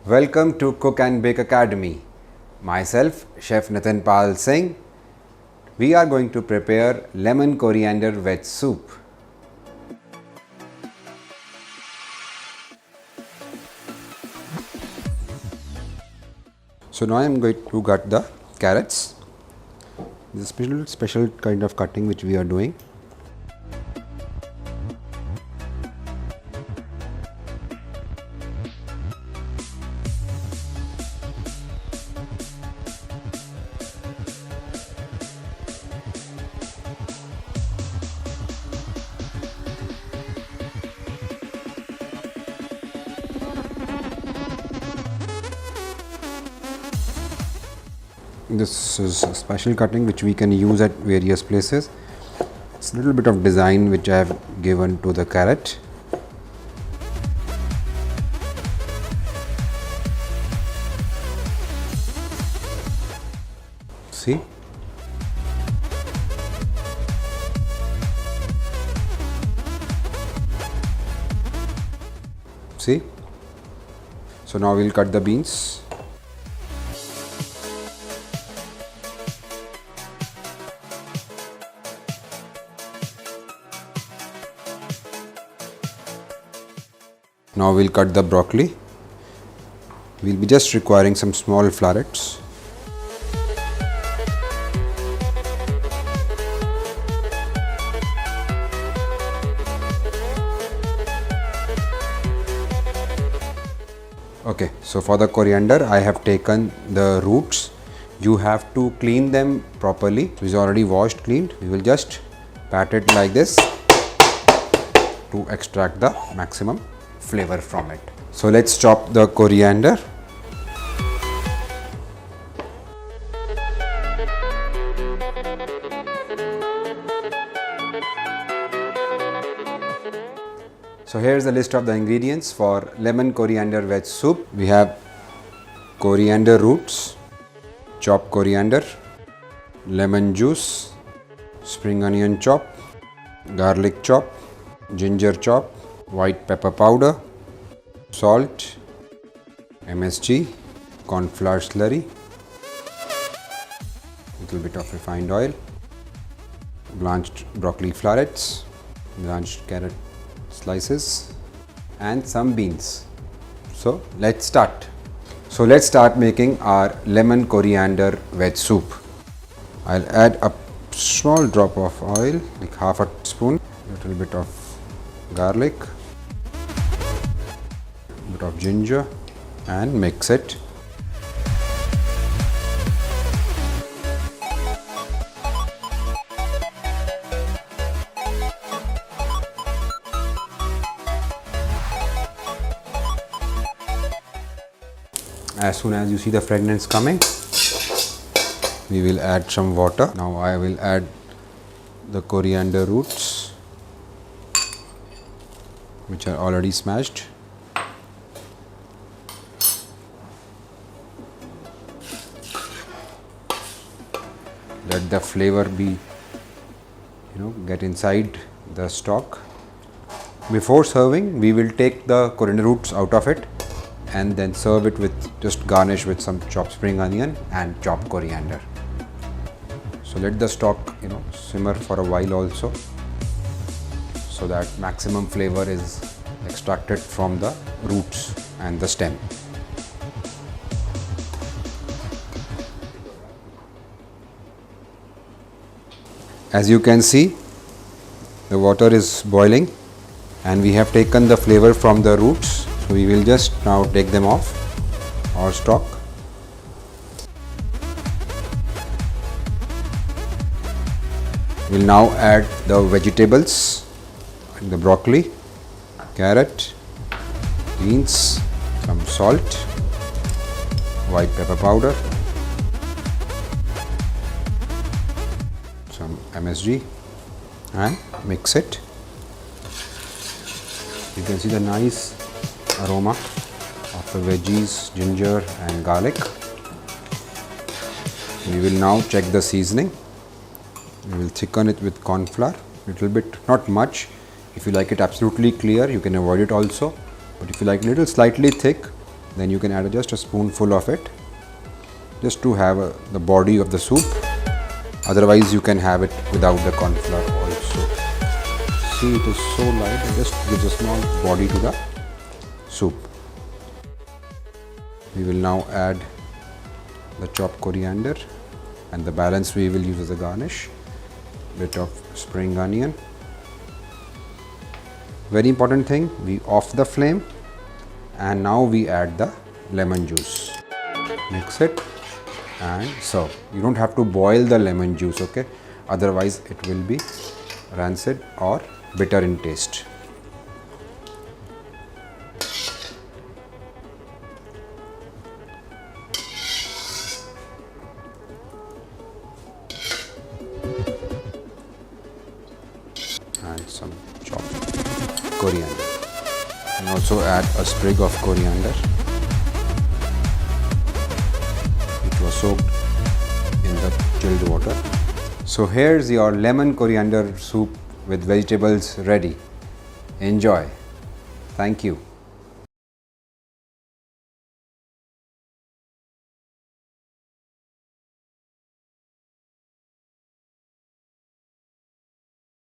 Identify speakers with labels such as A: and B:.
A: Welcome to Cook and Bake Academy. Myself, Chef Nitin Pal Singh. We are going to prepare lemon coriander veg soup. So now I am going to cut the carrots. This is a special kind of cutting which we are doing. This is a special cutting which we can use at various places. It's a little bit of design which I have given to the carrot. See? See? So now we'll cut the beans. Now we'll cut the broccoli. We'll be just requiring some small florets. Okay, so for the coriander, I have taken the roots. You have to clean them properly. It's already washed, cleaned. We will just pat it like this to extract the maximum flavor from it. So let's chop the coriander. So here's the list of the ingredients for lemon coriander veg soup. We have coriander roots, chopped coriander, lemon juice, spring onion chop, garlic chop, ginger chop, white pepper powder, salt, MSG, corn flour slurry, little bit of refined oil, blanched broccoli florets, blanched carrot slices and some beans. So let's start. So let's start making our lemon coriander veg soup. I'll add a small drop of oil, like half a spoon, little bit of garlic, bit of ginger, and mix it. As soon as you see the fragrance coming, we will add some water. Now I will add the coriander roots which are already smashed. Let the flavor be, get inside the stock. Before serving, we will take the coriander roots out of it and then serve it with, just garnish with some chopped spring onion and chopped coriander. So let the stock, simmer for a while also, so that maximum flavor is extracted from the roots and the stem. As you can see, the water is boiling and we have taken the flavor from the roots. So we will just now take them off our stock. We'll now add the vegetables, the broccoli, carrot, beans, some salt, white pepper powder, some MSG, and mix it. You can see the nice aroma of the veggies, ginger and garlic. We will now check the seasoning. We will thicken it with corn flour, little bit, not much. If you like it absolutely clear, you can avoid it also. But if you like a little slightly thick, Then you can add just a spoonful of it, just to have the body of the soup. Otherwise you can have it without the corn flour also. See, it is so light, it just gives a small body to the soup. We will now add the chopped coriander, and the balance we will use as a garnish. Bit of spring onion. Very important thing, we off the flame, and now we add the lemon juice. Mix it and serve. You don't have to boil the lemon juice, okay? Otherwise it will be rancid or bitter in taste. And some chopped coriander, and also add a sprig of coriander which was soaked in the chilled water. So here's your lemon coriander soup with vegetables ready. Enjoy. Thank you.